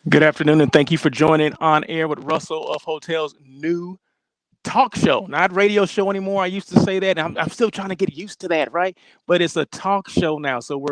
Good afternoon, and thank you for joining On Air with Russell of Hotel's new talk show, not radio show anymore. I used to say that, and I'm still trying to get used to that, right? But it's a talk show now. So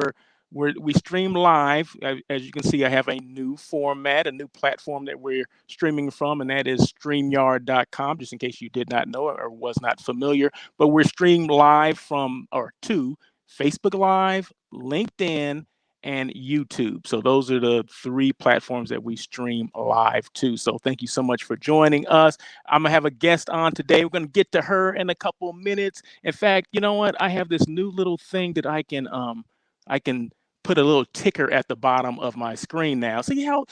we stream live. As you can see, I have a new format, a new platform that we're streaming from, and that is StreamYard.com. Just in case you did not know it or was not familiar, but we're streamed live from or to Facebook Live, LinkedIn, and YouTube. So those are the three platforms that we stream live to. So thank you so much for joining us. I'm gonna have a guest on today. We're gonna get to her in a couple of minutes. In fact, you know what? I have this new little thing that I can put a little ticker at the bottom of my screen now. See how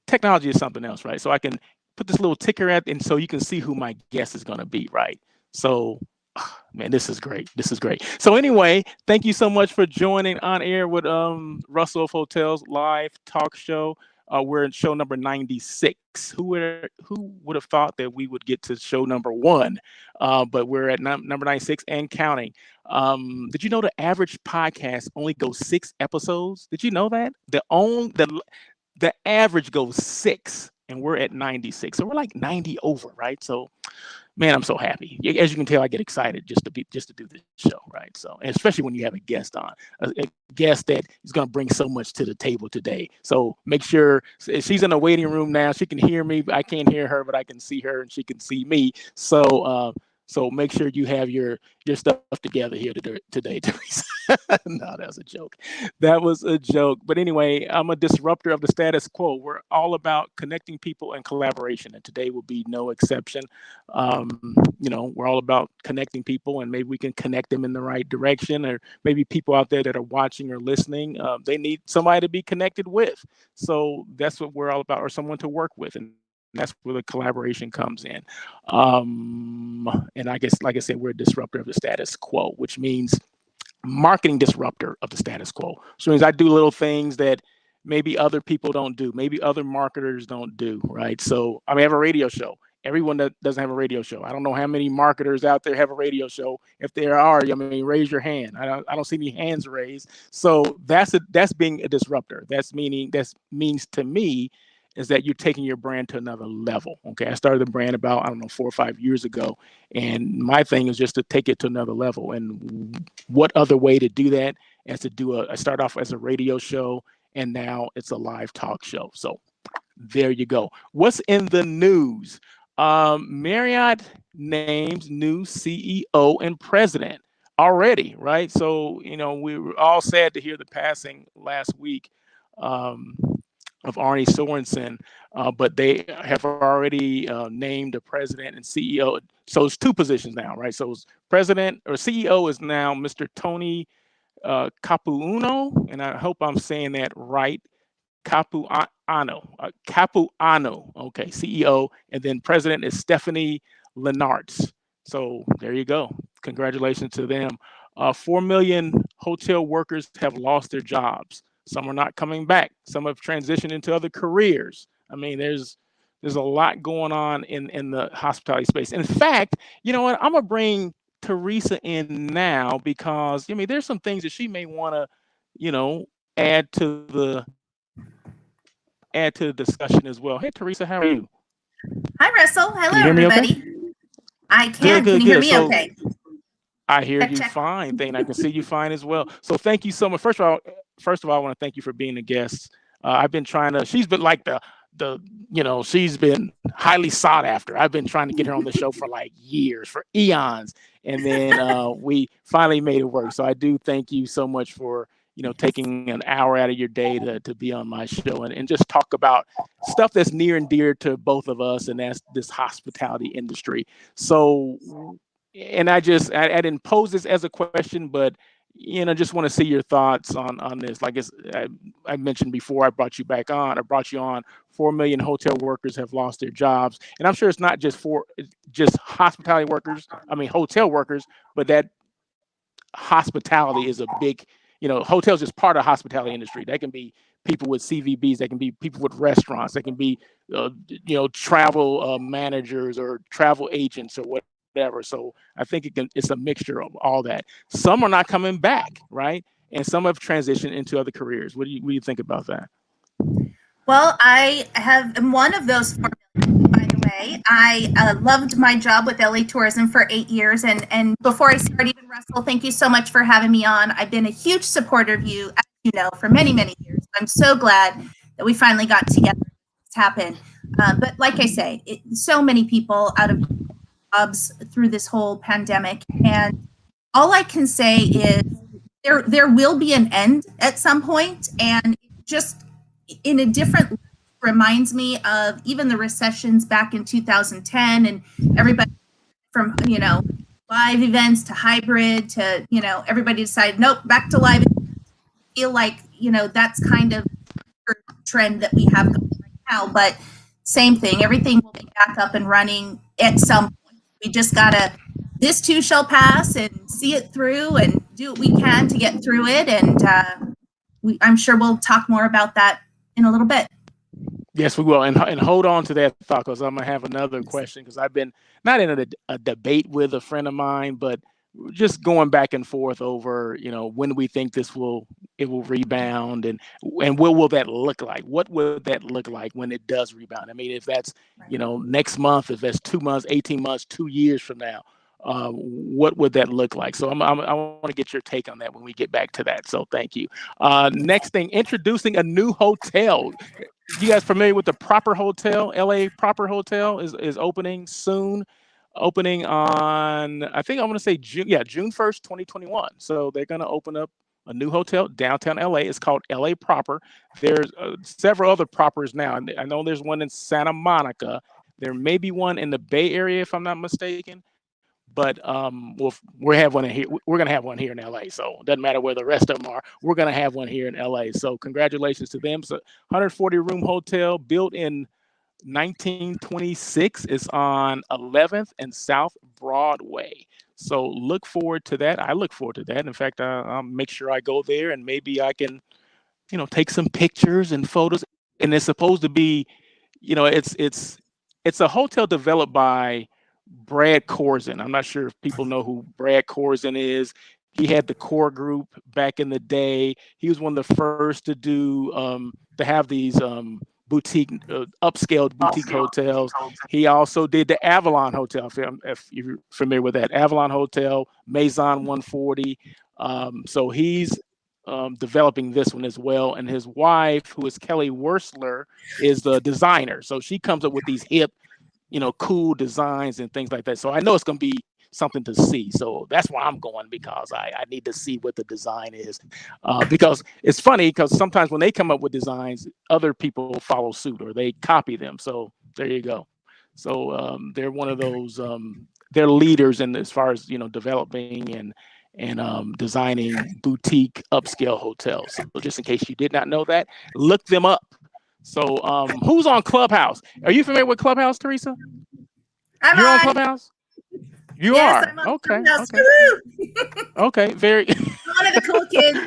technology is something else, right? So I can put this little ticker at, and so you can see who my guest is gonna be, right? So man, this is great. This is great. So anyway, thank you so much for joining On Air with Russell of Hotels live talk show. We're in show number 96. Who would have thought that we would get to show number one? But we're at number 96 and counting. Did you know the average podcast only goes 6 episodes? Did you know that? The average goes six, and we're at 96. So we're like 90 over, right? So man, I'm so happy. As you can tell, I get excited just to do this show, right? So, and especially when you have a guest on, a guest that is going to bring so much to the table today. So make sure she's in the waiting room now. She can hear me. I can't hear her, but I can see her, and she can see me. So make sure you have your stuff together here today, Teresa. No, that was a joke. That was a joke. But anyway, I'm a disruptor of the status quo. We're all about connecting people and collaboration, and today will be no exception. We're all about connecting people, and maybe we can connect them in the right direction, or maybe people out there that are watching or listening, they need somebody to be connected with. So that's what we're all about, or someone to work with, and that's where the collaboration comes in. And I guess, like I said, we're a disruptor of the status quo, which means marketing disruptor of the status quo. So it means I do little things that maybe other people don't do, maybe other marketers don't do, right? So I have a radio show. Everyone that doesn't have a radio show, I don't know how many marketers out there have a radio show. If there are, I mean, raise your hand. I don't see any hands raised. So that's being a disruptor. That means to me is that you're taking your brand to another level. Okay, I started the brand about, I don't know, 4 or 5 years ago, and my thing is just to take it to another level. And what other way to do that as to I start off as a radio show, and now it's a live talk show. So there you go. What's in the news? Marriott names new CEO and president already, right? So we were all sad to hear the passing last week. Um, of Arnie Sorensen, but they have already named a president and CEO. So it's two positions now, right? So it's president or CEO is now Mr. Tony Capuano, and I hope I'm saying that right. Capuano, okay, CEO, and then president is Stephanie Lenartz. So there you go. Congratulations to them. 4 million hotel workers have lost their jobs. Some are not coming back. Some have transitioned into other careers. I mean, there's a lot going on in the hospitality space. In fact, you know what? I'm gonna bring Teresa in now because there's some things that she may want to, add to the discussion as well. Hey, Teresa, how are you? Hi, Russell. Can Hello, you hear me okay? everybody. I Good, can. Can good, you hear good. me So okay? I hear Check, you check. fine. Thing I can see you fine as well. So thank you so much. First of all, I want to thank you for being a guest. I've been trying to. She's been like the she's been highly sought after. I've been trying to get her on the show for like years, for eons, and then we finally made it work. So I do thank you so much for taking an hour out of your day to be on my show and just talk about stuff that's near and dear to both of us, and that's this hospitality industry. So, and I didn't pose this as a question, but just want to see your thoughts on this. Like I mentioned before, I brought you on. 4 million hotel workers have lost their jobs, and I'm sure it's not just hospitality workers. I mean, hotel workers, but that hospitality is a big, hotels is part of the hospitality industry. That can be people with CVBs, that can be people with restaurants, that can be, travel managers or travel agents or whatever. So I think it's a mixture of all that. Some are not coming back, right? And some have transitioned into other careers. What do you think about that? Well, am one of those 4 million, by the way. I loved my job with LA Tourism for 8 years, and before I start, even Russell, thank you so much for having me on. I've been a huge supporter of you, as you know, for many, many years. I'm so glad that we finally got together. It's happened, but like I say, so many people out of jobs through this whole pandemic, and all I can say is there will be an end at some point, and just in a different reminds me of even the recessions back in 2010, and everybody from live events to hybrid to everybody decided nope, back to live. I feel like that's kind of the trend that we have going right now, but same thing, everything will be back up and running at some point. We just gotta, this too shall pass, and see it through and do what we can to get through it, and I'm sure we'll talk more about that in a little bit. Yes, we will. And hold on to that thought, because I'm going to have another question, because I've been not in a debate with a friend of mine, but just going back and forth over, when we think it will rebound, and what will that look like? What will that look like when it does rebound? I mean, if that's, next month, if that's 2 months, 18 months, 2 years from now, what would that look like? So I want to get your take on that when we get back to that. So thank you. Next thing, introducing a new hotel. You guys familiar with the Proper Hotel? LA Proper Hotel is opening soon. Opening on, I think I'm going to say June 1st, 2021. So they're going to open up a new hotel downtown LA. It's called LA Proper. There's several other Propers now. I know there's one in Santa Monica. There may be one in the Bay Area, if I'm not mistaken. But we have one here. We're going to have one here in LA. So it doesn't matter where the rest of them are. We're going to have one here in LA. So congratulations to them. It's a 140-room hotel built in 1926. It's on 11th and South Broadway. So look forward to that. I look forward to that. In fact, I'll make sure I go there, and maybe I can, take some pictures and photos. And it's supposed to be, it's a hotel developed by Brad Corzin. I'm not sure if people know who Brad Corzin is. He had the Core Group back in the day. He was one of the first to do to have these boutique, upscale boutique hotels. He also did the Avalon Hotel, if you're familiar with that. Avalon Hotel, Maison 140. So he's developing this one as well. And his wife, who is Kelly Wersler, is the designer. So she comes up with these hip, cool designs and things like that. So I know it's going to be something to see. So that's why I'm going, because I need to see what the design is. Because it's funny, because sometimes when they come up with designs, other people follow suit or they copy them. So there you go. So they're one of those, they're leaders in as far as, developing and designing boutique upscale hotels. So just in case you did not know that, look them up. So who's on Clubhouse? Are you familiar with Clubhouse, Teresa? You're on Clubhouse? You yes, are? I'm on Okay. Clubhouse. Okay. Okay. Very. One of the cool kids.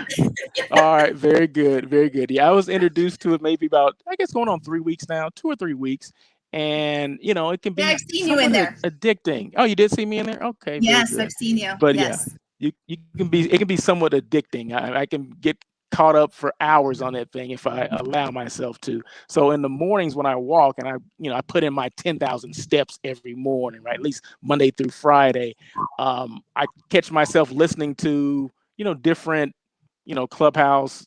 All right. Very good. Very good. Yeah, I was introduced to it maybe about, I guess, going on 3 weeks now, 2 or 3 weeks. And, it can be I've seen you in there. Addicting. Oh, you did see me in there? Okay. Yes, I've seen you. But yes. Yeah, it can be somewhat addicting. I can get caught up for hours on that thing if I allow myself to. So in the mornings when I walk, and I put in my 10,000 steps every morning, right? At least Monday through Friday. I catch myself listening to, different, Clubhouse,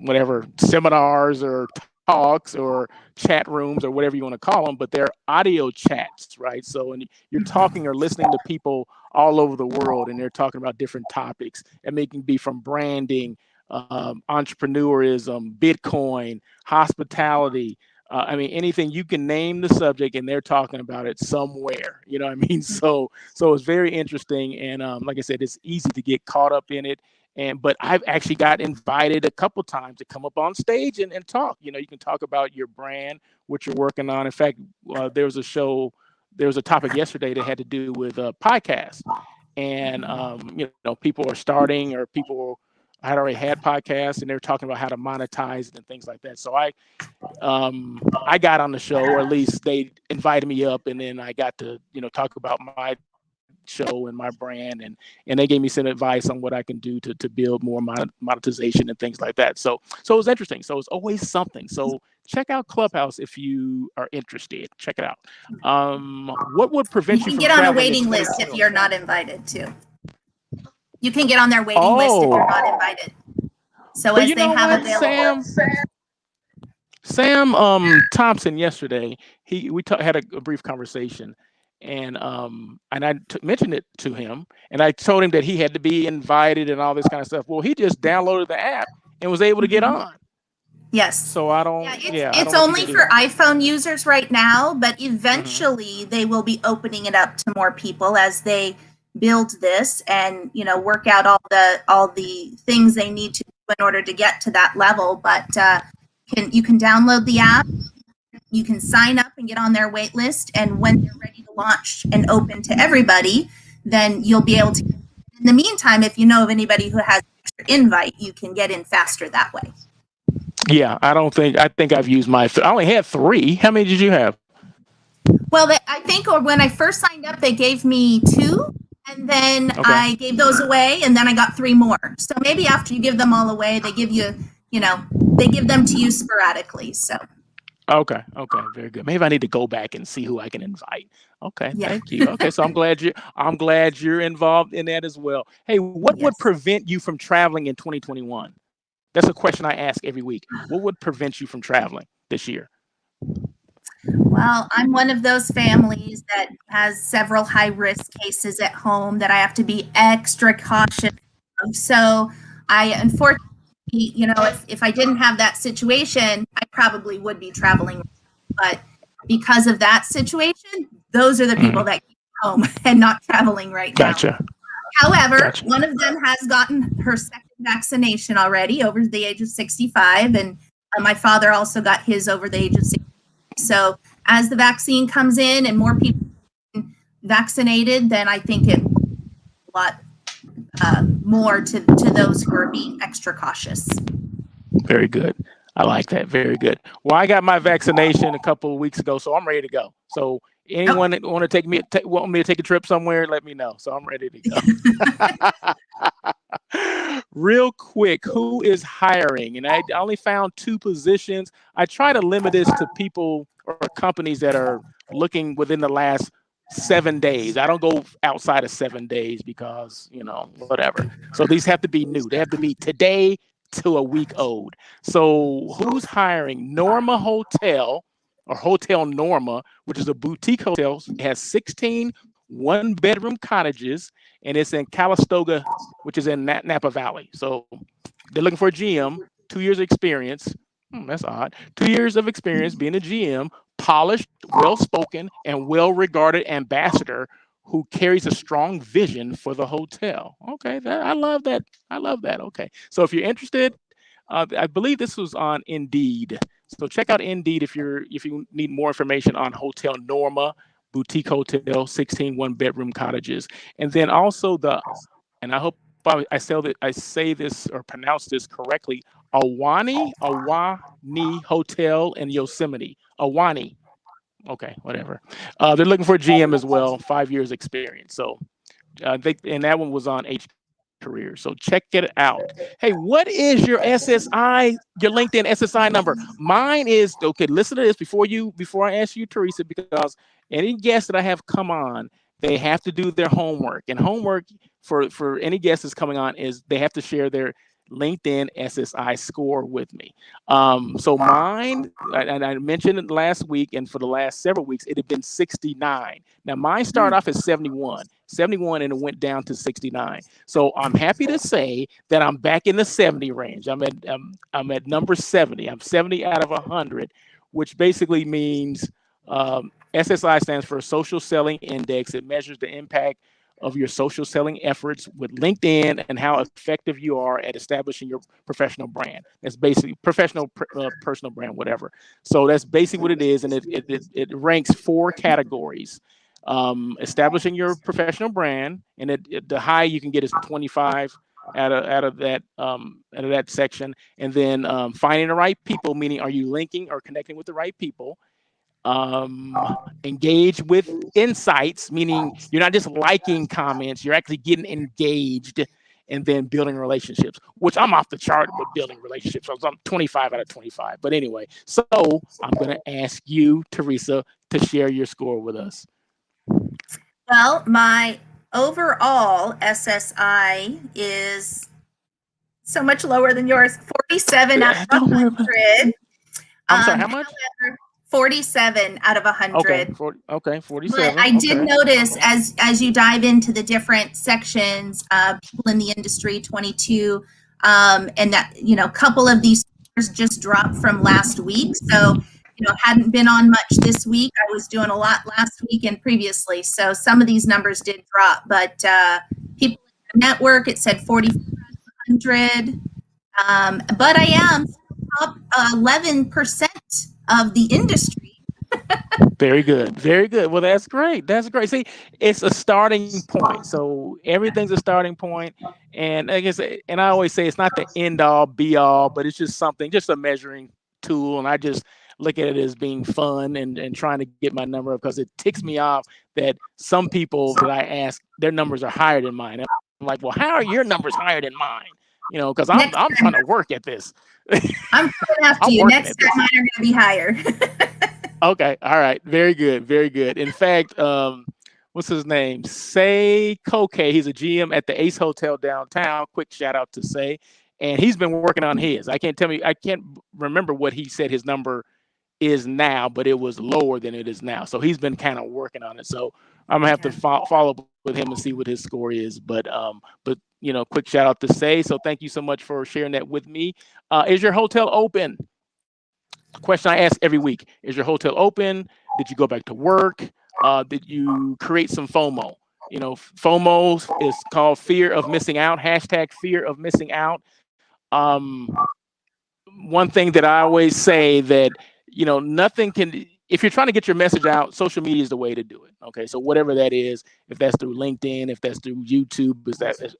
whatever, seminars or talks or chat rooms or whatever you want to call them, but they're audio chats, right? So, and you're talking or listening to people all over the world, and they're talking about different topics, and they can be from branding, entrepreneurism, Bitcoin, hospitality. I mean, anything you can name the subject, and they're talking about it somewhere. You know what I mean? So it's very interesting, and like I said, it's easy to get caught up in it. But I've actually got invited a couple times to come up on stage and talk. You can talk about your brand, what you're working on. In fact, there was a topic yesterday that had to do with a podcast, and people are starting, or people had already had podcasts, and they're talking about how to monetize it and things like that. So I got on the show, or at least they invited me up, and then I got to talk about my show and my brand, and they gave me some advice on what I can do to build more monetization and things like that. So it was interesting. So it's always something. So check out Clubhouse if you are interested. Check it out. What would You prevent you can from get on a traveling in waiting list if 2021? you're not invited too. You can get on their waiting list if you're not invited. So But as you they know have what, available. Sam Thompson yesterday, we had a brief conversation, and I mentioned it to him, and I told him that he had to be invited and all this kind of stuff. Well, he just downloaded the app and was able to get on. Yes. So I don't. Yeah, I it's don't know if you only can do for that. iPhone users right now, but eventually they will be opening it up to more people as they build this and work out all the things they need to do in order to get to that level. But you can download the app, you can sign up and get on their wait list, and when they're ready to launch and open to everybody, then you'll be able to. In the meantime, if you know of anybody who has an extra invite, you can get in faster that way. Yeah, I think I've used I only had 3. How many did you have? Well, I think when I first signed up, they gave me 2, and then I gave those away, and then I got 3 more. So maybe after you give them all away, they give you, they give them to you sporadically. So. Okay, very good. Maybe I need to go back and see who I can invite. Okay, Yeah. thank you. Okay, so I'm glad you're involved in that as well. Hey, what would prevent you from traveling in 2021? That's a question I ask every week. What would prevent you from traveling this year? Well, I'm one of those families that has several high-risk cases at home that I have to be extra cautious of. So I unfortunately, if I didn't have that situation, I probably would be traveling. But because of that situation, those are the people that keep home and not traveling right now. Gotcha. However, one of them has gotten her second vaccination already over the age of 65, and my father also got his over the age of 60. So as the vaccine comes in and more people vaccinated, then I think it will be a lot more to those who are being extra cautious. Very good. I like that. Very good. Well, I got my vaccination a couple of weeks ago, so I'm ready to go. So anyone that want me to take a trip somewhere, let me know. So I'm ready to go. Real quick, who is hiring? And I only found 2 positions. I try to limit this to people or companies that are looking within the last 7 days. I don't go outside of 7 days because, whatever. So these have to be new. They have to be today to a week old. So who's hiring? Norma Hotel, or Hotel Norma, which is a boutique hotel. It has 16 one-bedroom cottages, and it's in Calistoga, which is in Napa Valley. So they're looking for a GM, 2 years of experience. That's odd. 2 years of experience being a GM, polished, well-spoken, and well-regarded ambassador who carries a strong vision for the hotel. Okay, I love that. Okay, so if you're interested, I believe this was on Indeed. So check out Indeed if you need more information on Hotel Norma, boutique hotel, 16 one-bedroom cottages, and then also and I hope I say this or pronounce this correctly, Ahwahnee Hotel in Yosemite. Ahwahnee. Okay, whatever. They're looking for a GM as well, 5 years experience. So and that one was on H Career. So check it out. Hey, what is your SSI, your LinkedIn SSI number? Mine is, okay, listen to this before I ask you, Teresa, because any guest that I have come on, they have to do their homework. And homework for any guest that's coming on is they have to share their LinkedIn SSI score with me. So mine, and I mentioned it last week, and for the last several weeks, it had been 69. Now mine started off at 71, and it went down to 69. So I'm happy to say that I'm back in the 70 range. I'm at number 70. I'm 70 out of 100, which basically means SSI stands for Social Selling Index. It measures the impact of your social selling efforts with LinkedIn and how effective you are at establishing your professional brand. That's basically personal brand, whatever. So that's basically what it is, and it ranks 4 categories. Establishing your professional brand, and the high you can get is 25 out of that section, and then finding the right people, meaning are you linking or connecting with the right people, engage with insights, meaning you're not just liking comments, you're actually getting engaged and then building relationships, which I'm off the chart with building relationships. So I'm 25 out of 25. But anyway, so I'm going to ask you, Teresa, to share your score with us. Well, my overall SSI is so much lower than yours, 47 out of 100. I'm sorry, how much? However, 47 out of 100. Okay, 47. But I did notice as you dive into the different sections, people in the industry, 22, and that, you know, a couple of these scores just dropped from last week. So, you know, hadn't been on much this week. I was doing a lot last week and previously. So some of these numbers did drop, but people in the network, it said 4,400. But I am top 11% of the industry. Very good. Very good. Well, that's great. That's great. See, it's a starting point. So everything's a starting point. And I guess, and I always say it's not the end all be all, but it's just something, just a measuring tool. And I just look at it as being fun and trying to get my number up, because it ticks me off that some people that I ask, their numbers are higher than mine. I'm like, well, how are your numbers higher than mine? You know, because I'm trying to work at this. I'm coming after you. Next time mine are going to be higher. Okay. All right. Very good. Very good. In fact, what's his name? Say Koke. He's a GM at the Ace Hotel downtown. Quick shout out to Say. And he's been working on his. I can't remember what he said his number is now, but it was lower than it is now. So he's been kind of working on it. So I'm gonna have to follow up with him and see what his score is. But you know, quick shout out to Say. So thank you so much for sharing that with me. Is your hotel open? Question I ask every week: is your hotel open? Did you go back to work? Did you create some FOMO? You know, FOMO is called fear of missing out. Hashtag fear of missing out. One thing that I always say that, you know, nothing can, if you're trying to get your message out, social media is the way to do it. Okay. So whatever that is, if that's through LinkedIn, if that's through YouTube,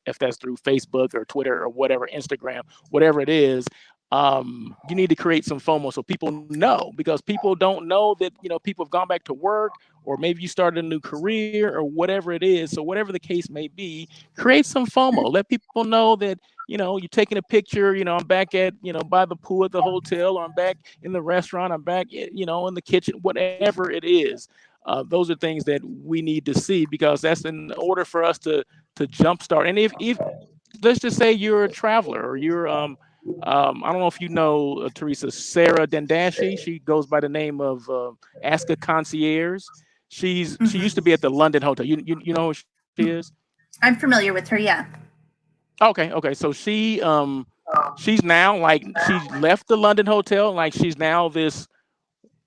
if that's through Facebook or Twitter or whatever, Instagram, whatever it is, you need to create some FOMO so people know, because people don't know that, you know, people have gone back to work, or maybe you started a new career or whatever it is. So whatever the case may be, create some FOMO. Let people know that, you know, you're taking a picture, you know, I'm back at, you know, by the pool at the hotel, or I'm back in the restaurant, I'm back, you know, in the kitchen, whatever it is. Those are things that we need to see, because that's in order for us to jumpstart. And if let's just say you're a traveler, or you're, I don't know if you know Teresa, Sarah Dendashi. She goes by the name of Ask a Concierge. She used to be at the London Hotel. You know who she is? I'm familiar with her. Yeah. Okay. So she's now, like, she's left the London Hotel, like she's now this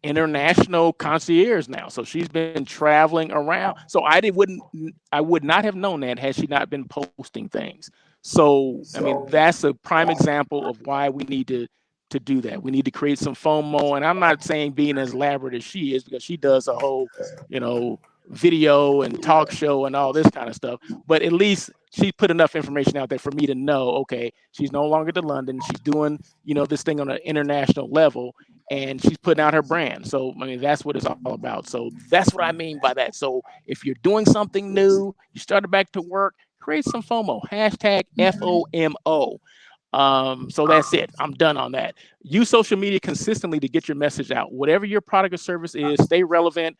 international concierge now. So she's been traveling around. So I would not have known that had she not been posting things. So I mean, that's a prime example of why we need to do that. We need to create some FOMO. And I'm not saying being as elaborate as she is, because she does a whole, you know, video and talk show and all this kind of stuff, but at least she put enough information out there for me to know, okay, she's no longer to London, she's doing, you know, this thing on an international level, and she's putting out her brand. So I mean, that's what it's all about. So that's what I mean by that. So if you're doing something new, you started back to work, create some FOMO. Hashtag FOMO. So that's it. I'm done on that. Use social media consistently to get your message out. Whatever your product or service is, stay relevant,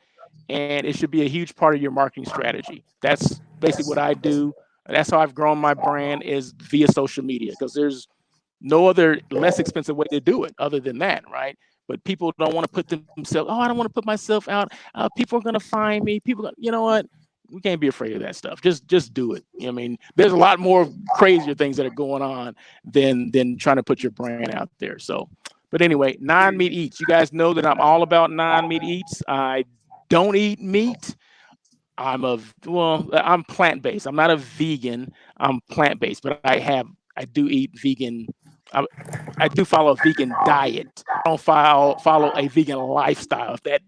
and it should be a huge part of your marketing strategy. That's basically what I do. That's how I've grown my brand, is via social media, because there's no other less expensive way to do it other than that, right? But people don't want to put themselves, I don't want to put myself out. People are going to find me. You know what? We can't be afraid of that stuff. Just do it. I mean, there's a lot more crazier things that are going on than trying to put your brand out there. So, but anyway, non-meat eats. You guys know that I'm all about non-meat eats. I don't eat meat. I'm plant-based. I'm not a vegan. I'm plant-based, but I do eat vegan. I do follow a vegan diet. I don't follow a vegan lifestyle, if that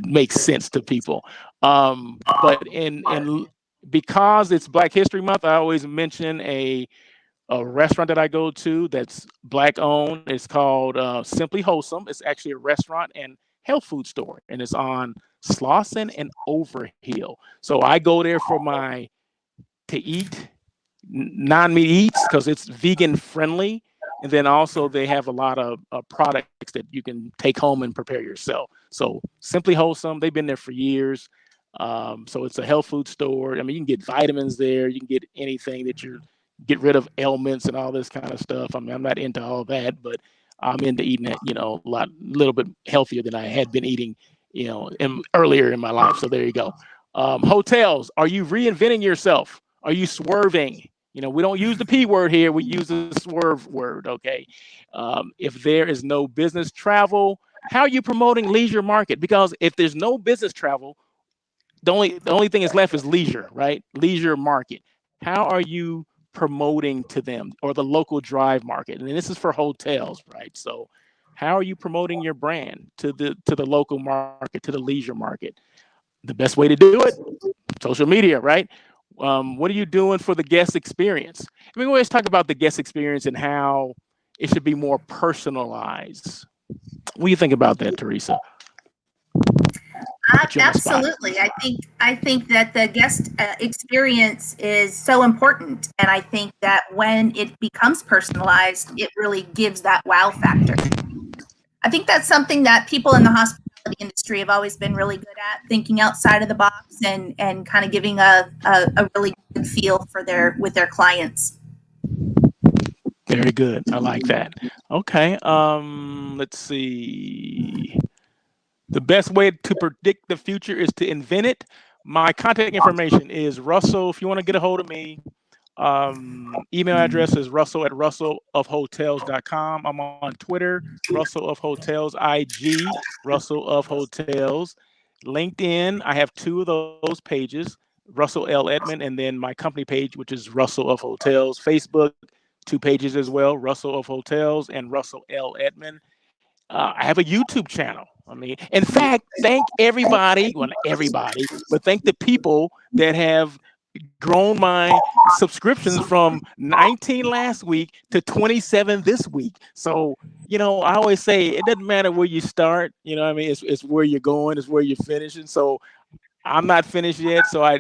makes sense to people. But because it's Black History Month, I always mention a a restaurant that I go to that's Black owned. It's called Simply Wholesome. It's actually a restaurant and health food store, and it's on Slauson and Overhill. So I go there for my to eat non-meat eats because it's vegan friendly, and then also they have a lot of products that you can take home and prepare yourself. So Simply Wholesome, they've been there for years. So it's a health food store. I mean, you can get vitamins there. You can get anything that you're get rid of ailments and all this kind of stuff. I mean, I'm not into all that, but I'm into eating it, little bit healthier than I had been eating, earlier in my life. So there you go. Hotels, are you reinventing yourself? Are you swerving? We don't use the P word here. We use the swerve word. Okay. If there is no business travel, how are you promoting leisure market? Because if there's no business travel, the only thing that's left is leisure, right? Leisure market. How are you promoting to them, or the local drive market? And this is for hotels, right? So how are you promoting your brand to the local market, to the leisure market? The best way to do it, social media, right? What are you doing for the guest experience? I mean, we always talk about the guest experience and how it should be more personalized. What do you think about that, Teresa? Absolutely. I think that the guest experience is so important, and I think that when it becomes personalized, it really gives that wow factor. I think that's something that people in the hospitality industry have always been really good at, thinking outside of the box and kind of giving a really good feel with their clients. Very good. I like that. Okay. Let's see. The best way to predict the future is to invent it. My contact information is Russell. If you want to get a hold of me, email address is russell@russellofhotels.com. I'm on Twitter, Russell of Hotels, IG, Russell of Hotels. LinkedIn, I have 2 of those pages, Russell L. Edmond, and then my company page, which is Russell of Hotels. Facebook, 2 pages as well, Russell of Hotels and Russell L. Edmond. I have a YouTube channel. I mean, in fact, thank everybody, well, not everybody, but thank the people that have grown my subscriptions from 19 last week to 27 this week. So, I always say it doesn't matter where you start. I mean, it's where you're going, it's where you're finishing. So I'm not finished yet. So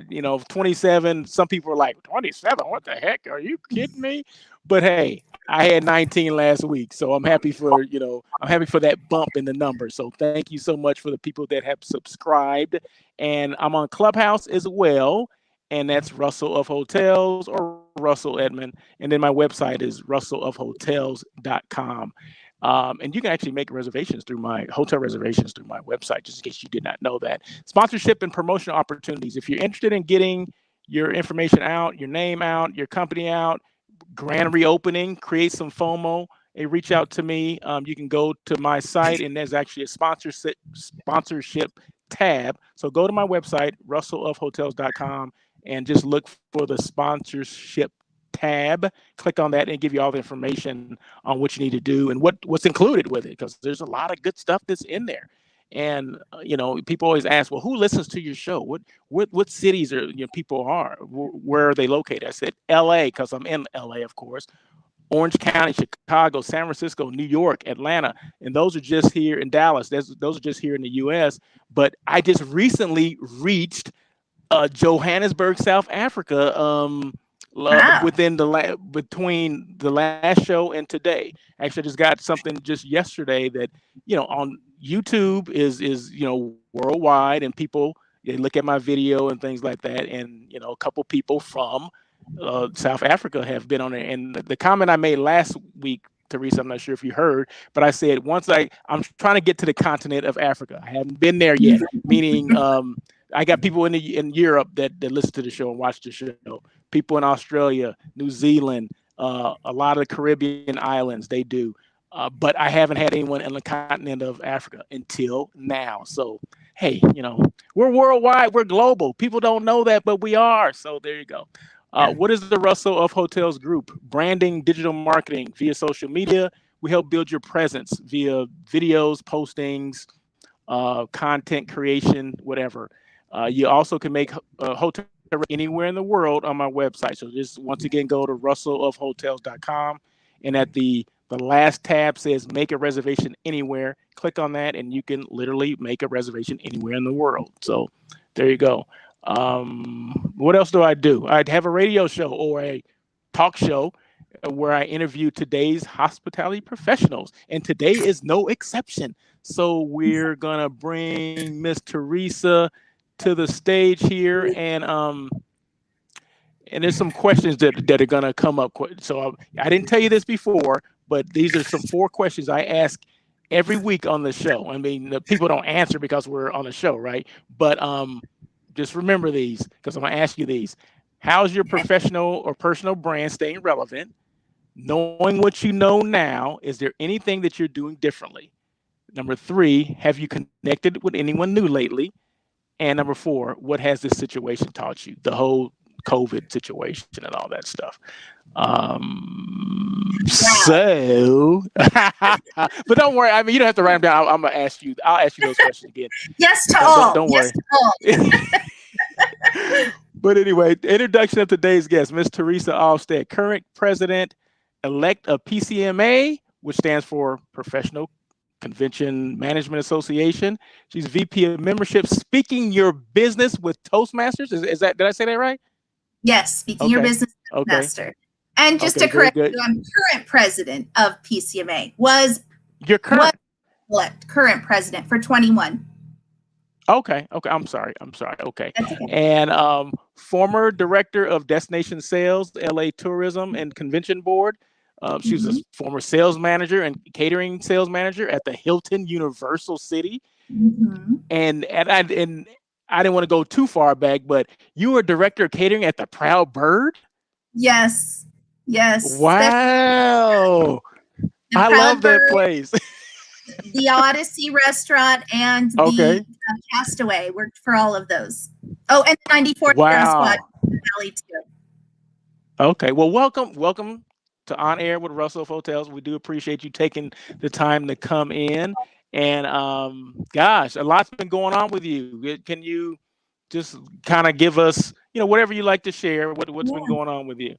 27, some people are like, 27, what the heck? Are you kidding me? But hey, I had 19 last week. So I'm happy for that bump in the numbers. So thank you so much for the people that have subscribed. And I'm on Clubhouse as well. And that's Russell of Hotels or Russell Edmond. And then my website is russellofhotels.com. And you can actually make reservations through my website, just in case you did not know that. Sponsorship and promotional opportunities. If you're interested in getting your information out, your name out, your company out, grand reopening, create some FOMO, and reach out to me. You can go to my site, and there's actually a sponsorship tab. So go to my website, russellofhotels.com, and just look for the sponsorship tab. Click on that and give you all the information on what you need to do and what's included with it, because there's a lot of good stuff that's in there. And people always ask, well, who listens to your show? What cities are people are? Where are they located? I said LA, because I'm in LA, of course. Orange County, Chicago, San Francisco, New York, Atlanta, and those are just here in Dallas. Those are just here in the U.S. But I just recently reached Johannesburg, South Africa. Wow. Between the last show and today. Actually, I just got something just yesterday that on YouTube is worldwide, and people, they look at my video and things like that, and a couple people from South Africa have been on it. And the comment I made last week, Teresa, I'm not sure if you heard, but I said I'm trying to get to the continent of Africa. I haven't been there yet, meaning I got people in Europe that listen to the show and watch the show. People in Australia, New Zealand, a lot of the Caribbean islands, they do. But I haven't had anyone in the continent of Africa until now. So, hey, we're worldwide, we're global. People don't know that, but we are. So there you go. What is the Russell of Hotels Group? Branding, digital marketing via social media. We help build your presence via videos, postings, content creation, whatever. You also can make hotel anywhere in the world on my website. So just once again, go to russellofhotels.com, and at the last tab says make a reservation anywhere. Click on that and you can literally make a reservation anywhere in the world. So there you go. What else do? I'd have a radio show or a talk show where I interview today's hospitality professionals, and today is no exception. So we're gonna bring Miss Teresa to the stage here, and there's some questions that are gonna come up. So I didn't tell you this before, but these are some 4 questions I ask every week on the show. I mean, the people don't answer because we're on the show, right? But just remember these, because I'm gonna ask you these. How's your professional or personal brand staying relevant? Knowing what you know now, is there anything that you're doing differently? Number 3, have you connected with anyone new lately? And number 4, what has this situation taught you? The whole COVID situation and all that stuff. So, but don't worry. I mean, you don't have to write them down. I'm gonna ask you. I'll ask you those questions again. Yes to all. Don't worry. Yes to all. But anyway, introduction of today's guest, Ms. Teresa Alstead, current president-elect of PCMA, which stands for Professional Convention Management Association. She's VP of Membership, Speaking Your Business with Toastmasters. Is that, did I say that right? Yes, Speaking Your Business with Toastmaster. And just to correct you, I'm current president of PCMA. You're current? Current president for 21. Okay. I'm sorry. Okay. And former director of Destination Sales, LA Tourism and Convention Board. She was a former sales manager and catering sales manager at the Hilton Universal City. And I didn't want to go too far back, but you were director of catering at the Proud Bird? Yes. Wow. I love that place. The Odyssey restaurant and the Castaway worked for all of those. Oh, and 94 Squad Valley too. Okay. Well, welcome to On Air with Russell of Hotels. We do appreciate you taking the time to come in. And gosh, a lot's been going on with you. Can you just kind of give us, whatever you like to share, what's been going on with you?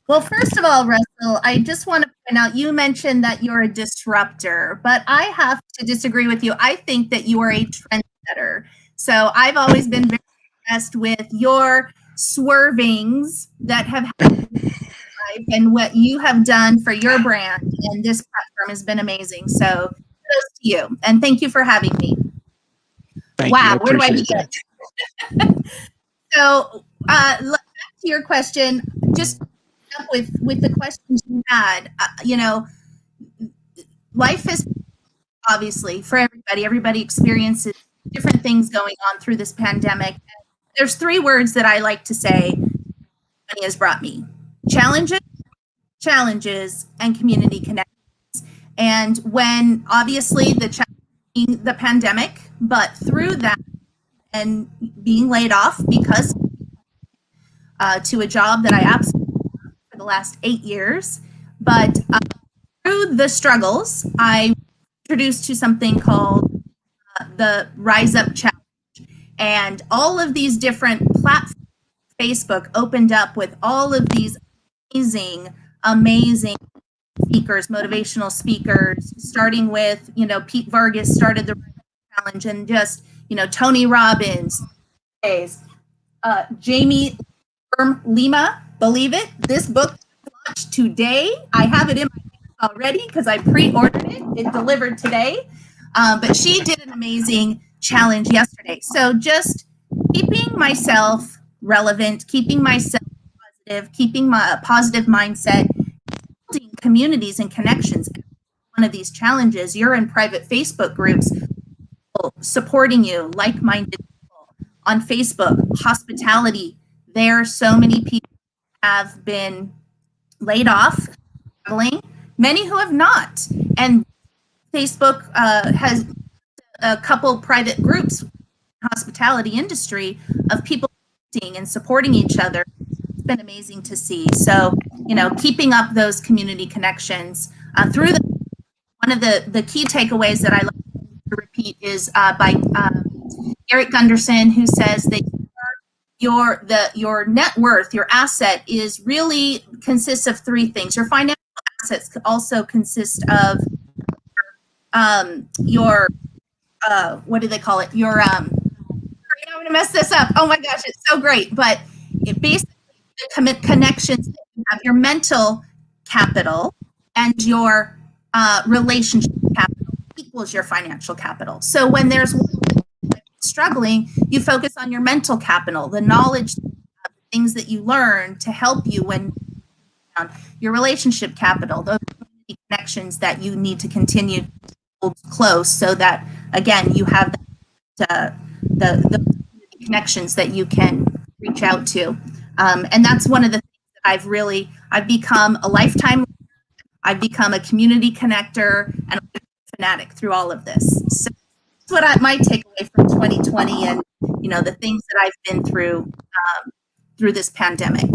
Well, first of all, Russell, I just want to point out, you mentioned that you're a disruptor, but I have to disagree with you. I think that you are a trendsetter. So I've always been very impressed with your swervings that have happened in life and what you have done for your brand. And this platform has been amazing. So kudos to you. And thank you for having me. Thank you. Where do I begin? So back to your question, just with the questions you had, life is obviously for everybody experiences different things going on through this pandemic. There's 3 words that I like to say money has brought me: challenges, and community connections. And when obviously the pandemic, but through that and being laid off because to a job that I absolutely for the last 8 years, but through the struggles, I introduced to something called the Rise Up Challenge, and all of these different platforms. Facebook opened up with all of these amazing speakers, motivational speakers, starting with Pete Vargas started the Rise Up Challenge, and just Tony Robbins, Jamie Lima. Believe it, this book launched today. I have it in my hands already because I pre-ordered it. It delivered today. But she did an amazing challenge yesterday. So just keeping myself relevant, keeping myself positive, keeping my positive mindset, building communities and connections. One of these challenges, you're in private Facebook groups supporting you, like-minded people on Facebook, hospitality. There are so many people have been laid off, struggling, many who have not. And Facebook has a couple private groups in the hospitality industry of people and supporting each other. It's been amazing to see. So, keeping up those community connections through one of the key takeaways that I like to repeat is by Eric Gunderson, who says that your net worth, your asset is really consists of three things. Your financial assets also consist of your what do they call it? Your I'm going to mess this up. Oh my gosh, it's so great. But it basically the connections that you have, your mental capital and your relationship capital equals your financial capital. So when there's struggling, you focus on your mental capital, the knowledge, things that you learn to help you when your relationship capital, those connections that you need to continue to hold close, so that again you have the connections that you can reach out to, and that's one of the things that I've become a lifetime. I've become a community connector and a fanatic through all of this. So that's what my takeaway from 2020, and the things that I've been through this pandemic.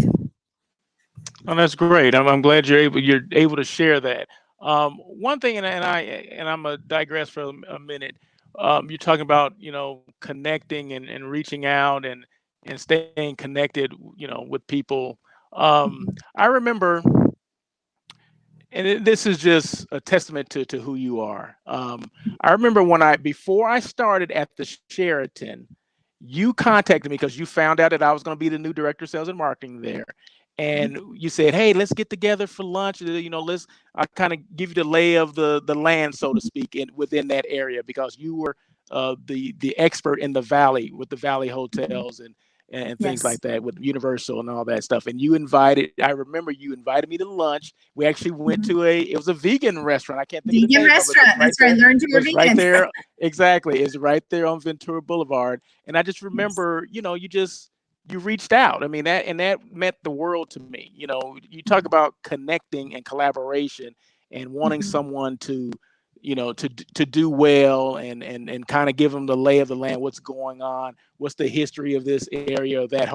Oh, that's great. I'm glad you're able to share that. One thing, and I'm gonna digress for a minute. You're talking about connecting and reaching out and staying connected, with people. I remember, and this is just a testament to who you are. I remember before I started at the Sheraton, you contacted me because you found out that I was going to be the new director of sales and marketing there. And you said, "Hey, let's get together for lunch. I kind of give you the lay of the land, so to speak, within that area, because you were the expert in the Valley with the Valley hotels and things Yes. like that with Universal and all that stuff." And I remember you invited me to lunch. We actually went to it was a vegan restaurant. I can't think of the Vegan name restaurant. of it. That's right. I learned you were vegan. Right there. Exactly. It's right there on Ventura Boulevard. And I just remember, you reached out. I mean, that meant the world to me. You talk about connecting and collaboration and wanting someone to, to do well and kind of give them the lay of the land, what's going on, what's the history of this area or that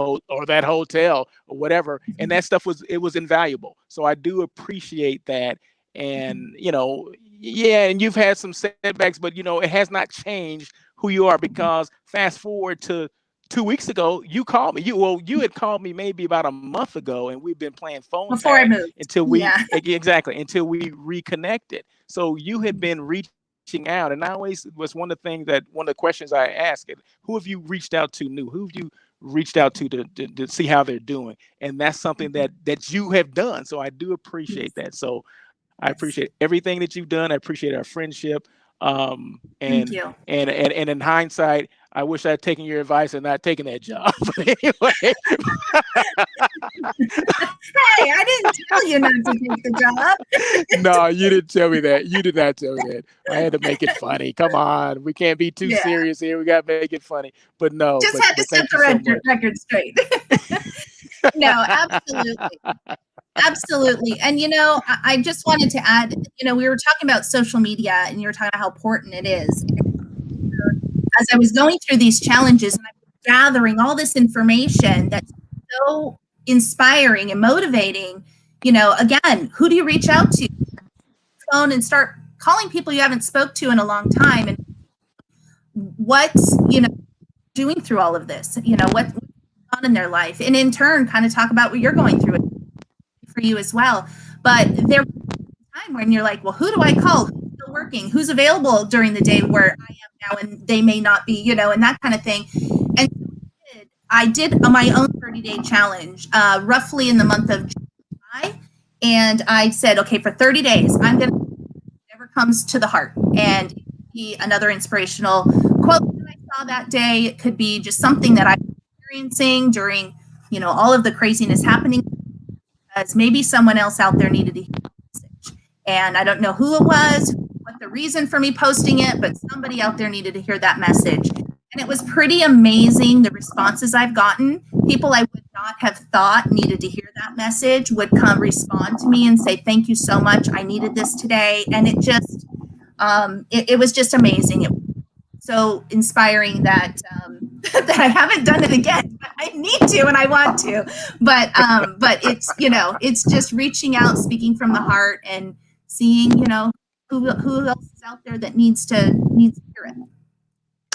hotel or whatever. And that stuff was invaluable. So I do appreciate that. And, yeah, and you've had some setbacks, but it has not changed who you are, because fast forward to 2 weeks ago, you called me. You had called me maybe about a month ago, and we've been playing phone Before I tag moved. until we Yeah. exactly until we reconnected. So you had been reaching out, and I always was one of the questions I ask it: who have you reached out to new? Who have you reached out to see how they're doing? And that's something that you have done. So I do appreciate that. So I appreciate everything that you've done. I appreciate our friendship. Thank you. And in hindsight, I wish I had taken your advice and not taken that job. But anyway, Hey, I didn't tell you not to take the job. no, you didn't tell me that. You did not tell me that. I had to make it funny. Come on, we can't be too serious here. We got to make it funny. But no, just had to set the record straight. No, absolutely. Absolutely. And, I just wanted to add, we were talking about social media and you were talking about how important it is. As I was going through these challenges and I was gathering all this information that's so inspiring and motivating, again, who do you reach out to? Phone and start calling people you haven't spoke to in a long time, and what's, doing through all of this, what's on in their life, and in turn kind of talk about what you're going through for you as well. But there was a time when you're like, well, who do I call? Who's still working? Who's available during the day where I am now and they may not be, and that kind of thing. And I did my own 30-day challenge roughly in the month of July. And I said, okay, for 30 days, I'm going to whatever comes to the heart. And it could be another inspirational quote that I saw that day. It could be just something that I'm experiencing during, all of the craziness happening, because maybe someone else out there needed to hear the message. And I don't know who it was, what the reason for me posting it, but somebody out there needed to hear that message. And it was pretty amazing, the responses I've gotten. People I would not have thought needed to hear that message would come respond to me and say, thank you so much. I needed this today. And it just, it was just amazing. It was so inspiring that that I haven't done it again. I need to and I want to. But it's, it's just reaching out, speaking from the heart, and seeing, who else is out there that needs to hear it.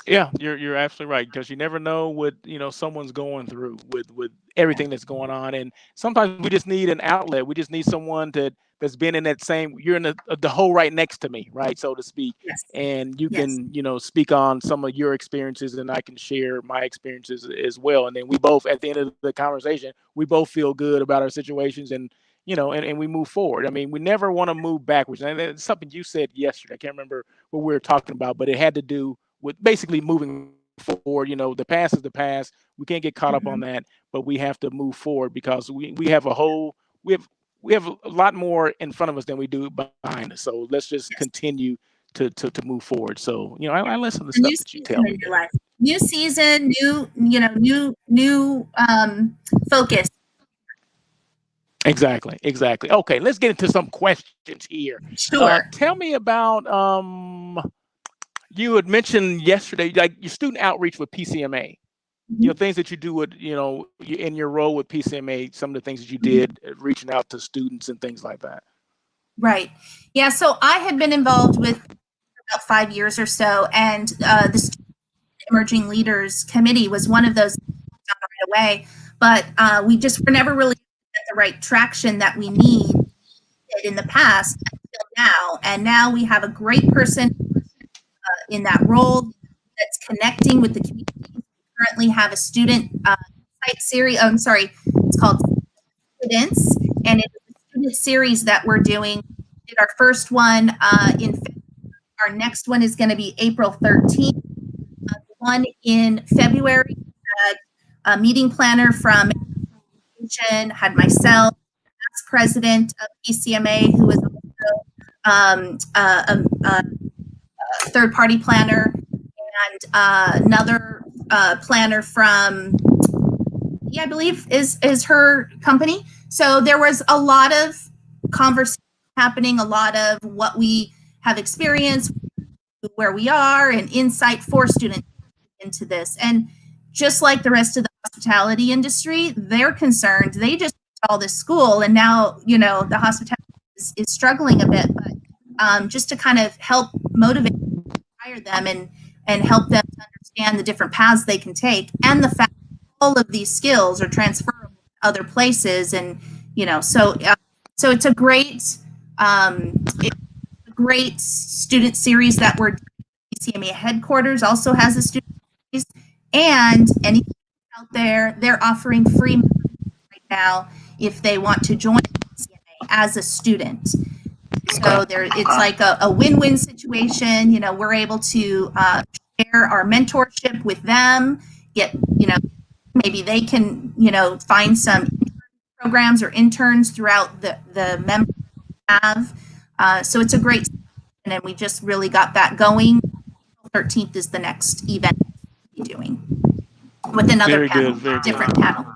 Yeah, you're absolutely right, because you never know what someone's going through with everything that's going on, and sometimes we just need an outlet. We just need someone that's been in that same. You're in the hole right next to me, right, so to speak, Yes. and you Yes. can speak on some of your experiences, and I can share my experiences as well, and then we both at the end of the conversation we both feel good about our situations, and and we move forward. I mean, we never want to move backwards, and it's something you said yesterday. I can't remember what we were talking about, but it had to do with basically moving forward. The past is the past. We can't get caught up on Mhm. that, but we have to move forward because we have we have a lot more in front of us than we do behind us. So let's just Yes. continue to move forward. So I listen to the A new stuff that you season tell in me, your man. life. New season, new focus. Exactly. Okay, let's get into some questions here. Sure. Tell me about you had mentioned yesterday, like your student outreach with PCMA. Mhm. Things that you do with in your role with PCMA, some of the things that you Mhm. did reaching out to students and things like that. Right. Yeah. So I had been involved with about 5 years or so, and the Student Emerging Leaders Committee was one of those right away. But we just were never really at the right traction that we need in the past until now. And now we have a great person in that role that's connecting with the community. We currently have a student site series. I'm sorry, it's called Students, and it's a student series that we're doing. We did our first one in February. Our next one is going to be April 13th. The one in February had a meeting planner from education, had myself, past president of PCMA, who was also a third party planner, and another planner from, yeah, I believe is her company. So there was a lot of conversation happening, a lot of what we have experienced, where we are, and insight for students into this. And just like the rest of the hospitality industry, they're concerned. They just all this school, and now the hospitality is struggling a bit. But just to kind of help motivate, inspire them, and help them to understand the different paths they can take, and the fact that all of these skills are transferable to other places, and so it's a great student series that we're doing. CMA headquarters also has a student series, and any out there, they're offering free right now if they want to join CMA as a student. So it's like a win-win situation. We're able to share our mentorship with them. Get maybe they can find some programs or interns throughout the members have. So it's a great, and we just really got that going. 13th is the next event we'll be doing with another Very panel, good. Very good. different panel.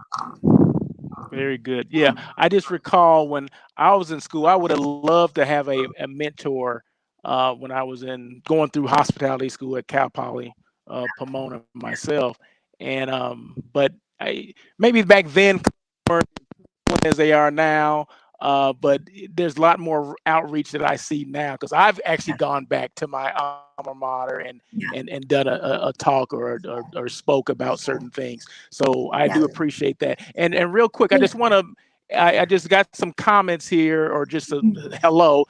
Very good. Yeah, I just recall when I was in school, I would have loved to have a mentor when I was in going through hospitality school at Cal Poly Pomona myself, and but maybe back then as they are now. But there's a lot more outreach that I see now because I've actually gone back to my alma mater and Yeah. and done a talk or spoke about certain things. So I Yeah. do appreciate that. And real quick, I just want to. I just got some comments here, or just a hello.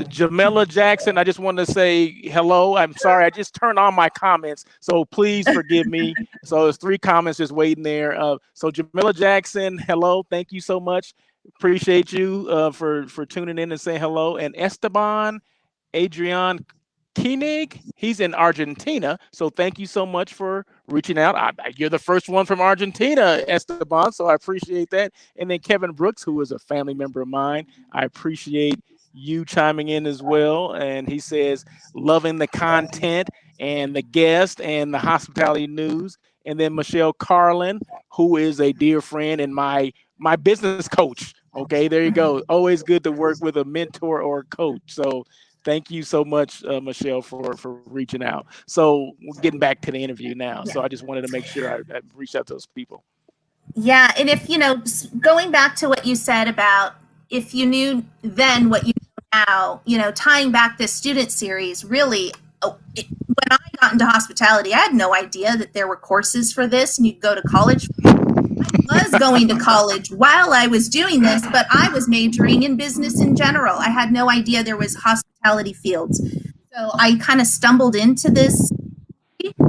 Jamila Jackson, I just want to say hello. I'm sorry, I just turned on my comments, so please forgive me. So there's 3 comments just waiting there. So Jamila Jackson, hello, thank you so much. Appreciate you for tuning in and saying hello. And Esteban Adrian Koenig, he's in Argentina. So thank you so much for reaching out. You're the first one from Argentina, Esteban. So I appreciate that. And then Kevin Brooks, who is a family member of mine, I appreciate you chiming in as well. And he says, loving the content and the guest and the hospitality news. And then Michelle Carlin, who is a dear friend and my business coach. Okay, there you go. Always good to work with a mentor or a coach. So thank you so much, Michelle, for reaching out. So we're getting back to the interview now. Yeah. So I just wanted to make sure I reached out to those people. Yeah, and if going back to what you said about if you knew then what you know now, tying back this student series, really, when I got into hospitality, I had no idea that there were courses for this and you'd go to college. I was going to college while I was doing this, but I was majoring in business in general. I had no idea there was hospitality fields. So I kind of stumbled into this,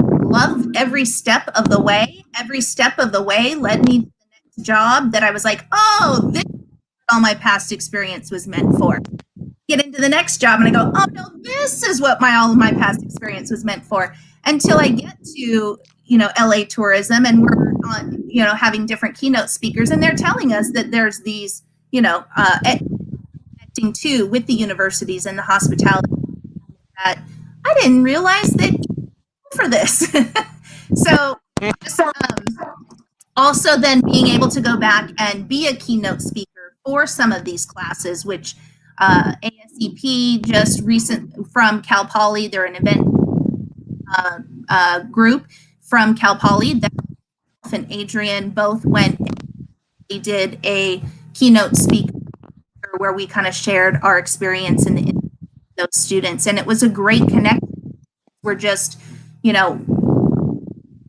loved every step of the way. Every step of the way led me to the next job that I was like, oh, this is what all my past experience was meant for. Get into the next job and I go, oh no, this is what all of my past experience was meant for. Until I get to, LA Tourism, and we're on, having different keynote speakers, and they're telling us that there's these, connecting too with the universities and the hospitality, that I didn't realize that for this. So also then being able to go back and be a keynote speaker for some of these classes, which ASEP just recent from Cal Poly, they're an event group from Cal Poly that and Adrian both went. We did a keynote speaker where we kind of shared our experience in those students, and it was a great connection. We're just,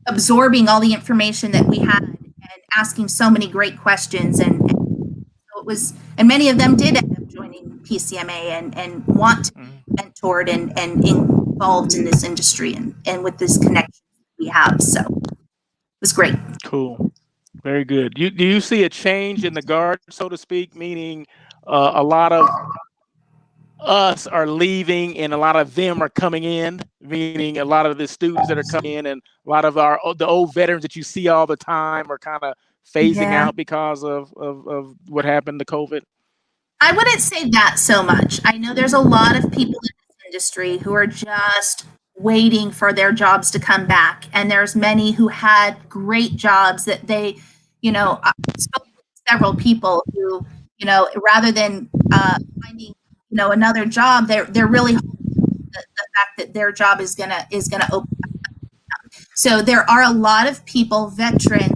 absorbing all the information that we had and asking so many great questions, and so it was, and many of them did end up joining PCMA and want to be mentored and involved in this industry and with this connection we have. So it was great. Cool. Very good. Do you see a change in the guard, so to speak, meaning a lot of us are leaving and a lot of them are coming in, meaning a lot of the students that are coming in and a lot of the old veterans that you see all the time are kind of phasing out because of what happened to COVID? I wouldn't say that so much. I know there's a lot of people in this industry who are just waiting for their jobs to come back. And there's many who had great jobs that they, I spoke to several people who, rather than finding, another job, they're really hoping the fact that their job is gonna open up. So there are a lot of people, veterans,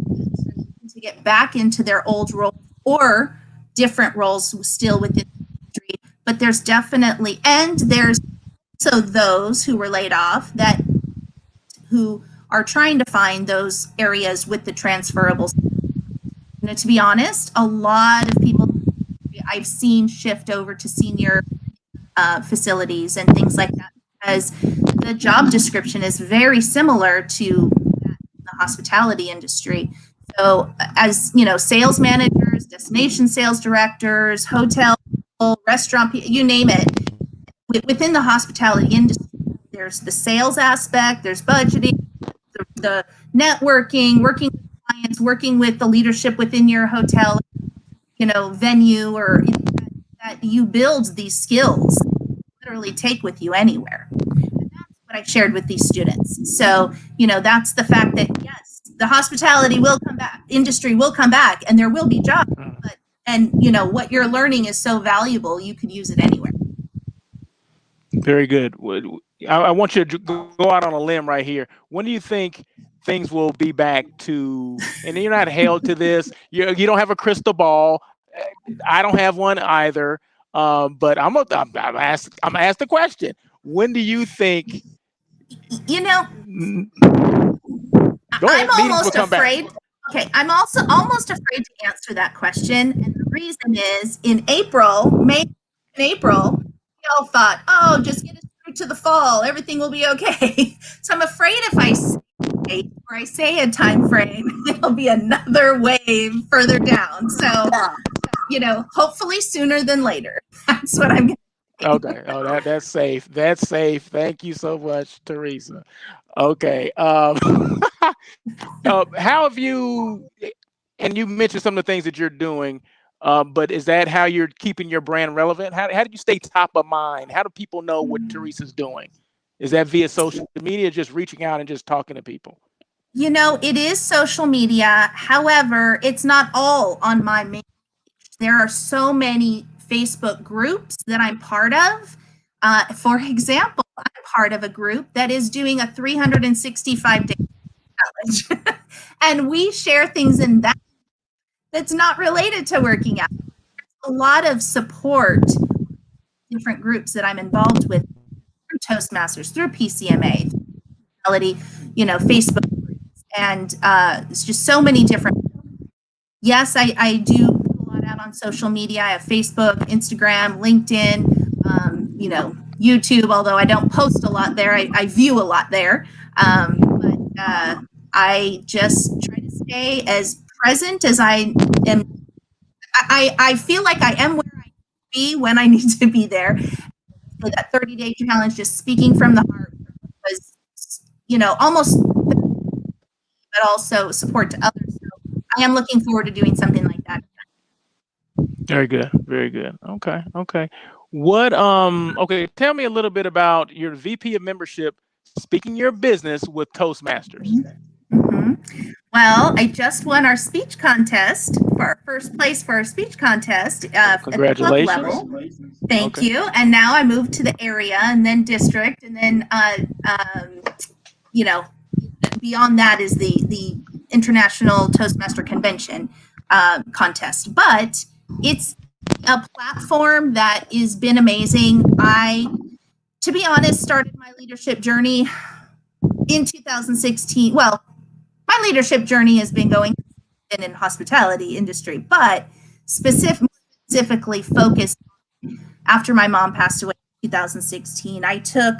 to get back into their old role or different roles still within the industry. But there's definitely, and there's also those who were laid off who are trying to find those areas with the transferable. To be honest, a lot of people I've seen shift over to senior facilities and things like that, because the job description is very similar to the hospitality industry. So as sales managers, destination sales directors, hotel, restaurant, you name it, within the hospitality industry, there's the sales aspect, there's budgeting, the networking, working with clients, working with the leadership within your hotel, venue, or that you build these skills, literally take with you anywhere. And that's what I shared with these students. So, that's the fact that yes, the hospitality will come back, industry will come back, and there will be jobs. And what you're learning is so valuable, you could use it anywhere. Very good. I want you to go out on a limb right here. When do you think things will be back to, and you're not held to this, you don't have a crystal ball. I don't have one either. But I'm asked the question. When do you think? I'm almost afraid. Okay, I'm also almost afraid to answer that question, and the reason is in April, we all thought, oh, just get us through to the fall, everything will be okay. So I'm afraid if I say a date or I say a time frame, there'll be another wave further down. So, hopefully sooner than later. That's what I'm going to say. Okay. Oh, that's safe. That's safe. Thank you so much, Teresa. Okay. How have you? And you mentioned some of the things that you're doing. But is that how you're keeping your brand relevant? How do you stay top of mind? How do people know what Teresa's doing? Is that via social media, just reaching out and just talking to people? It is social media. However, it's not all on my main page. There are so many Facebook groups that I'm part of. For example, I'm part of a group that is doing a 365-day challenge. And we share things in that's not related to working out. There's a lot of support, different groups that I'm involved with through Toastmasters, through PCMA, hospitality, Facebook groups, and it's just so many different. Yes, I do put a lot out on social media. I have Facebook, Instagram, LinkedIn, YouTube, although I don't post a lot there. I view a lot there. But I just try to stay as present as I am. I feel like I am where I need to be when I need to be there. So that 30-day challenge, just speaking from the heart, was, almost, but also support to others. So I am looking forward to doing something like that. Very good. Very good. Okay. Okay, tell me a little bit about your VP of membership, speaking your business with Toastmasters. Mm-hmm. Well, I just won our speech contest for our first place for our speech contest at the club level. Thank you. And now I moved to the area and then district, and then beyond that is the International Toastmaster Convention contest. But it's a platform that has been amazing. I, to be honest, started my leadership journey in 2016. Well, my leadership journey has been going in hospitality industry, but specifically focused after my mom passed away in 2016. I took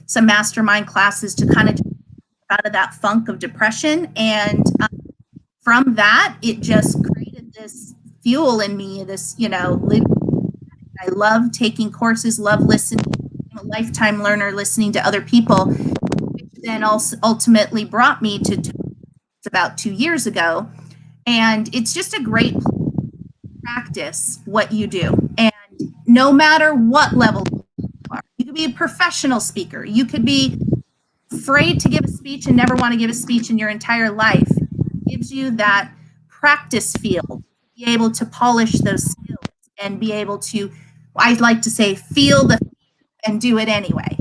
some mastermind classes to kind of get out of that funk of depression, and from that, it just created this fuel in me. This, I love taking courses, love listening. I'm a lifetime learner, listening to other people, which then also ultimately brought me to about 2 years ago. And it's just a great practice what you do. And no matter what level you are, you could be a professional speaker. You could be afraid to give a speech and never want to give a speech in your entire life. It gives you that practice field, be able to polish those skills and be able to, I'd like to say, feel the and do it anyway.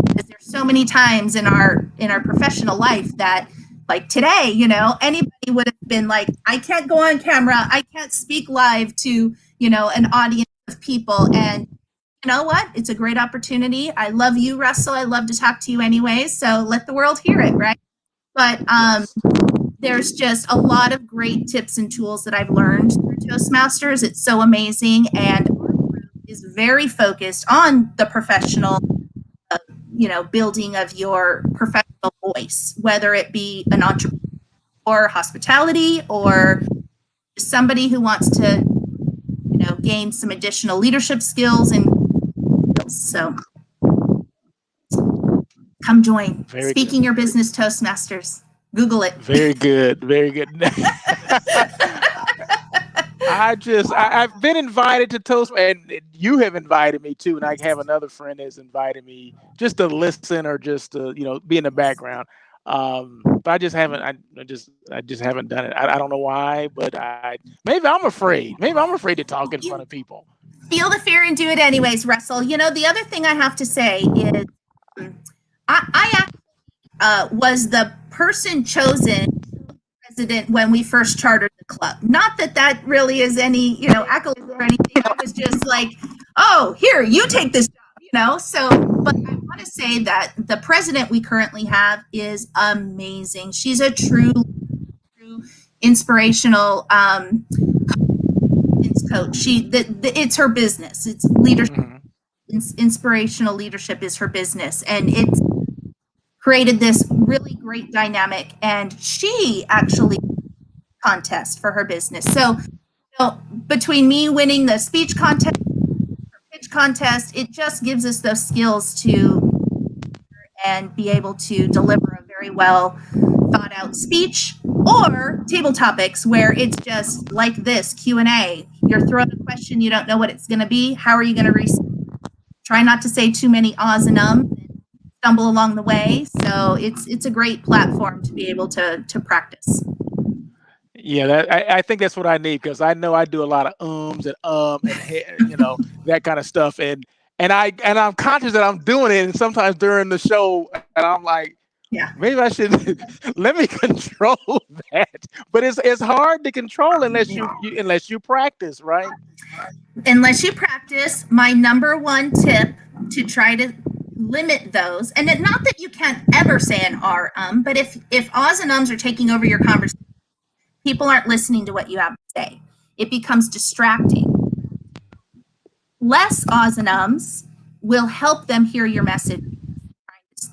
Because there's so many times in our professional life that, like today, anybody would have been like, I can't go on camera, I can't speak live to, an audience of people. And you know what? It's a great opportunity. I love you, Russell. I love to talk to you anyway. So let the world hear it, right? But there's just a lot of great tips and tools that I've learned through Toastmasters. It's so amazing. And our group is very focused on the professional, building of your professional voice, whether it be an entrepreneur or hospitality or somebody who wants to, gain some additional leadership skills and so come join. Very Speaking good. Your Business Toastmasters. Google it. Very good. Very good. I've been invited to Toast, and you have invited me too. And I have another friend that's invited me just to listen or just to, be in the background. But I just haven't. I just haven't done it. I don't know why, but maybe I'm afraid. Maybe I'm afraid to talk in front of people. Feel the fear and do it anyways, Russell. The other thing I have to say is, I actually was the person chosen president when we first chartered the club. Not that really is any, accolades or anything. I was just like, oh, here, you take this job, So, but I want to say that the president we currently have is amazing. She's a true inspirational coach. It's her business. It's leadership. Mm-hmm. Inspirational leadership is her business, and it's created this really great dynamic. And she actually contest for her business. So, between me winning the speech contest, pitch contest, it just gives us those skills to and be able to deliver a very well thought out speech, or table topics where it's just like this Q&A. You're thrown a question, you don't know what it's going to be. How are you going to respond? Try not to say too many ahs and ums and stumble along the way. So it's a great platform to be able to practice. Yeah, I think that's what I need, because I know I do a lot of ums and that kind of stuff, and I'm conscious that I'm doing it, and sometimes during the show, and I'm like, yeah, maybe I should let me control that. But it's hard to control unless you practice, right? Unless you practice. My number one tip to try to limit those. And not that you can't ever say an R, but if ahs and ums are taking over your conversation, people aren't listening to what you have to say. It becomes distracting. Less ahs and ums will help them hear your message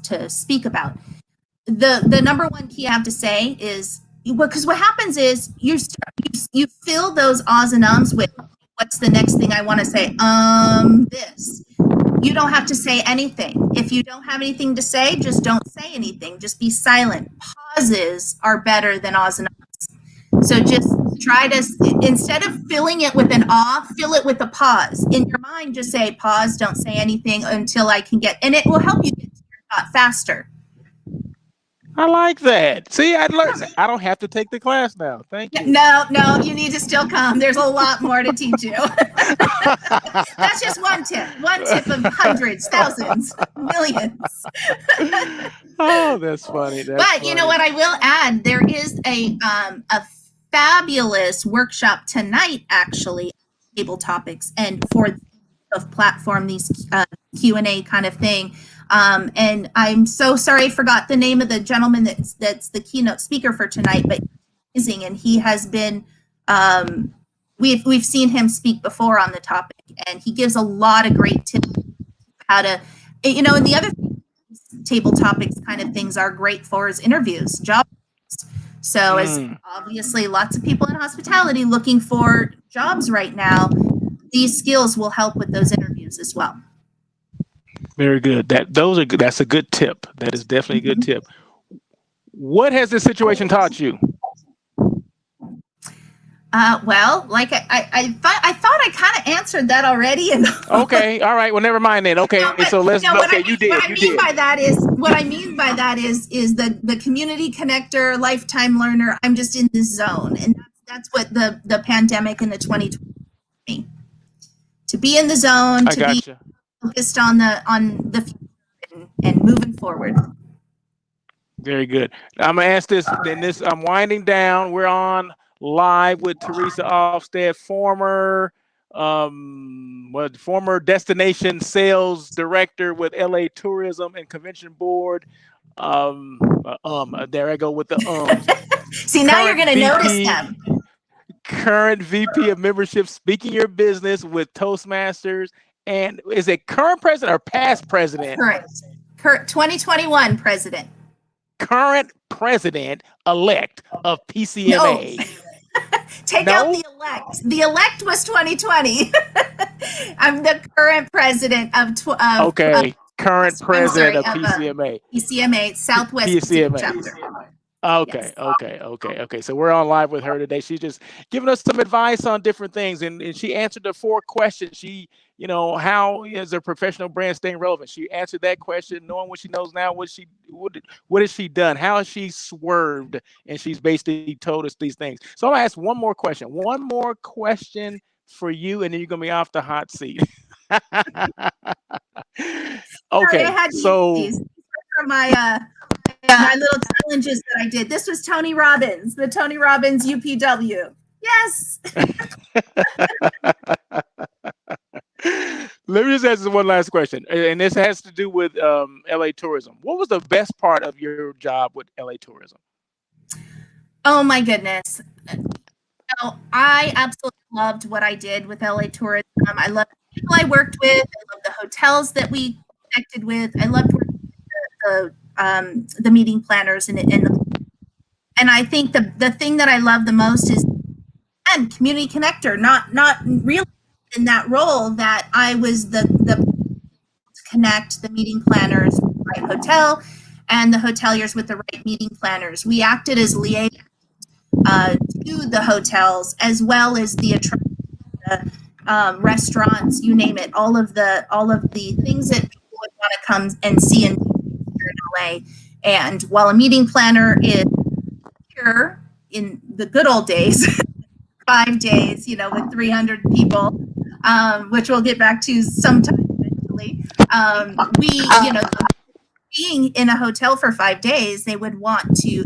to speak about. The number one key I have to say is, because what happens is you fill those ahs and ums with, what's the next thing I want to say? This. You don't have to say anything. If you don't have anything to say, just don't say anything. Just be silent. Pauses are better than ahs and ums. So just try to, instead of filling it with an ah, fill it with a pause. In your mind, just say pause, don't say anything until I can get, and it will help you get to your thought faster. I like that. See, I learned. I don't have to take the class now. Thank you. No, you need to still come. There's a lot more to teach you. That's just one tip. One tip of hundreds, thousands, millions. Oh, that's funny. But you know what? I will add, there is a fabulous workshop tonight, actually, table topics, and for the platform, these Q&A kind of thing. And I'm so sorry I forgot the name of the gentleman that's the keynote speaker for tonight, but he's amazing, and he has been, we've seen him speak before on the topic, and he gives a lot of great tips how to, and the other table topics kind of things are great for is interviews, job. So as obviously lots of people in hospitality looking for jobs right now, these skills will help with those interviews as well. Very good. That's a good tip. That is definitely a good tip. What has this situation taught you? Well, like I thought I kind of answered that already. And okay, all right. Well, never mind then. Okay, no, so let's. No, okay, you did. What I mean by that is the community connector, lifetime learner. I'm just in this zone, and that's what the pandemic and the 2020 to be in the zone, to be focused on the future and moving forward. Very good. I'm gonna ask this. Then I'm winding down. We're on live with Teresa Ofsted, former destination sales director with LA Tourism and Convention Board. There I go with the See, now you're gonna notice them. Current VP of Membership, Speaking Your Business with Toastmasters, and is it current president or past president? Current 2021 president. Current president-elect of PCMA. No. Take out the elect. The elect was 2020. I'm the current president of current president of PCMA. PCMA, Southwest PCMA chapter. Okay, yes. Okay. So we're on live with her today. She's just giving us some advice on different things, and she answered the 4 questions. She, how is her professional brand staying relevant? She answered that question, knowing what she knows now. What has she done? How has she swerved? And she's basically told us these things. So I'm gonna ask one more question for you, and then you're gonna be off the hot seat. Okay, so for my little challenges that I did. This was Tony Robbins, the Tony Robbins UPW. Yes. Let me just ask one last question, and this has to do with LA Tourism. What was the best part of your job with LA Tourism? Oh my goodness. I absolutely loved what I did with LA Tourism. I loved the people I worked with. I loved the hotels that we connected with. I loved working with the meeting planners and I think the thing that I love the most is community connector, not really in that role that I was the connect the meeting planners with the right hotel and the hoteliers with the right meeting planners. We acted as liaisons to the hotels as well as the restaurants, you name it, all of the things that people would want to come and see in LA. And while a meeting planner is here in the good old days, 5 days, with 300 people, which we'll get back to sometime eventually. Being in a hotel for 5 days, they would want to,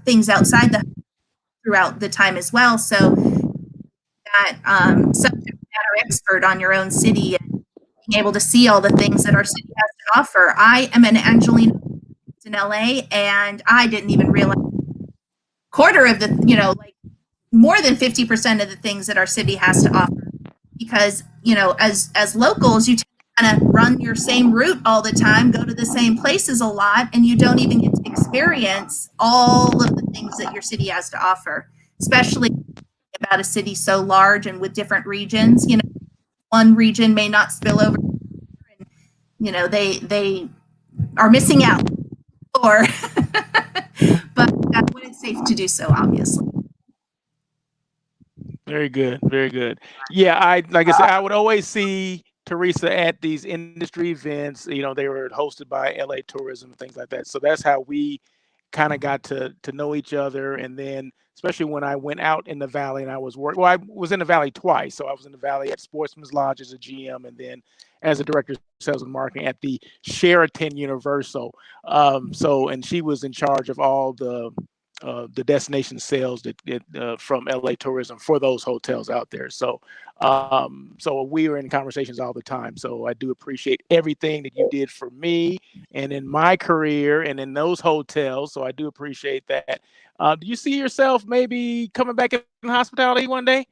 things outside throughout the time as well. So that subject matter expert on your own city and being able to see all the things that our city has to offer. I am an Angelina in LA, and I didn't even realize quarter of the, like more than 50% of the things that our city has to offer. Because, as locals, you tend to kind of run your same route all the time, go to the same places a lot, and you don't even get to experience all of the things that your city has to offer, especially about a city so large and with different regions. One region may not spill over, and, they are missing out, or, but when it's safe to do so, obviously. Very good. Very good. Yeah, like I said, I would always see Teresa at these industry events. They were hosted by LA Tourism and things like that. So that's how we kind of got to know each other. And then, especially when I went out in the Valley and I was working, well, I was in the Valley twice. So I was in the Valley at Sportsman's Lodge as a GM, and then as a director of sales and marketing at the Sheraton Universal. And she was in charge of all the destination sales that from LA Tourism for those hotels out there. So we were in conversations all the time. So I do appreciate everything that you did for me and in my career and in those hotels. So I do appreciate that. Do you see yourself maybe coming back in hospitality one day?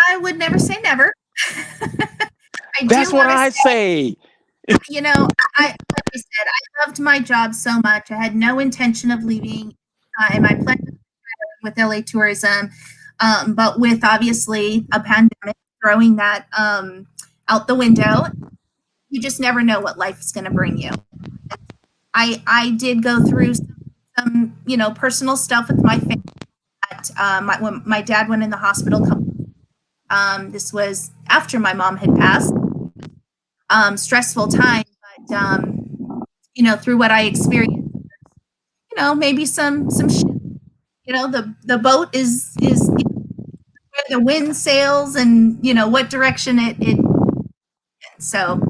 I would never say never. That's what I say. Like I said, I loved my job so much. I had no intention of leaving, and my plan with LA Tourism, but with obviously a pandemic throwing that out the window, you just never know what life is going to bring you. I did go through some personal stuff with my family. When my dad went in the hospital. This was after my mom had passed. Stressful time, but through what I experienced, maybe some shit. The boat is where the wind sails, and what direction it. So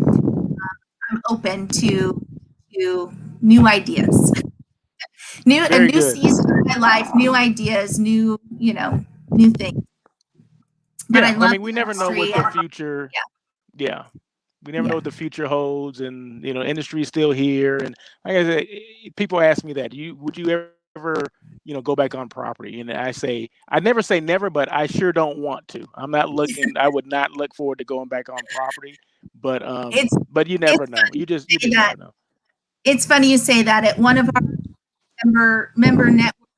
I'm open to new ideas, new season of my life, new ideas, new things. But I mean, we never know what the future. Yeah. We never know what the future holds, and industry is still here. And like I said, people ask me that, would you ever go back on property? And I say, I never say never, but I sure don't want to. I'm not looking. I would not look forward to going back on property. But you never know. You just never know. It's funny you say that. At one of our member network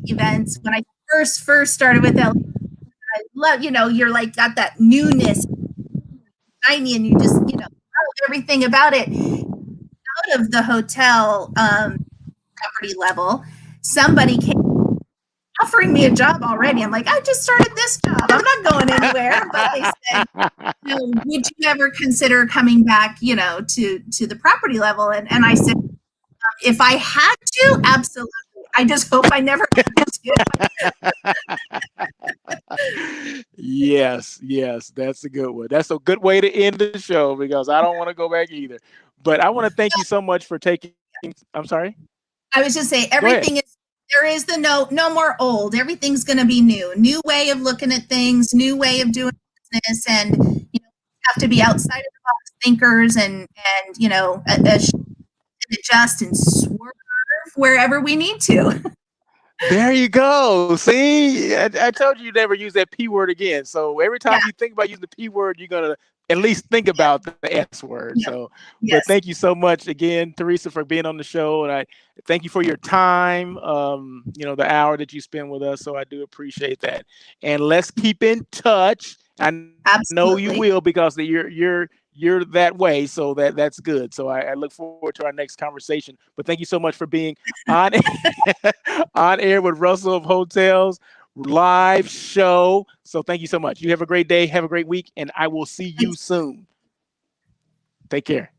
events, when I first started with LA, I love you're like got that newness. Shiny, and you just know everything about it. Out of the hotel property level, somebody came offering me a job already. I'm like, I just started this job, I'm not going anywhere. But they said, would you ever consider coming back to the property level? And I said, if I had to, absolutely. I just hope I never have to. Yes, that's a good one. That's a good way to end the show, because I don't want to go back either. But I want to thank you so much for taking. I'm sorry. I was just saying, everything is. There is the no more old. Everything's going to be new way of looking at things, new way of doing business, and have to be outside of the box thinkers, and adjust and swerve wherever we need to. There you go. See, I told you never use that P word again. So every time you think about using the P word, you're going to at least think about the S word. Yeah. So, but thank you so much again, Teresa, for being on the show. And I thank you for your time, the hour that you spend with us. So I do appreciate that. And let's keep in touch. I know you will, because you're that way, so that's good. So I look forward to our next conversation. But thank you so much for being on air with Russell of Hotels live show. So thank you so much. You have a great day, have a great week, and I will see you soon. Take care.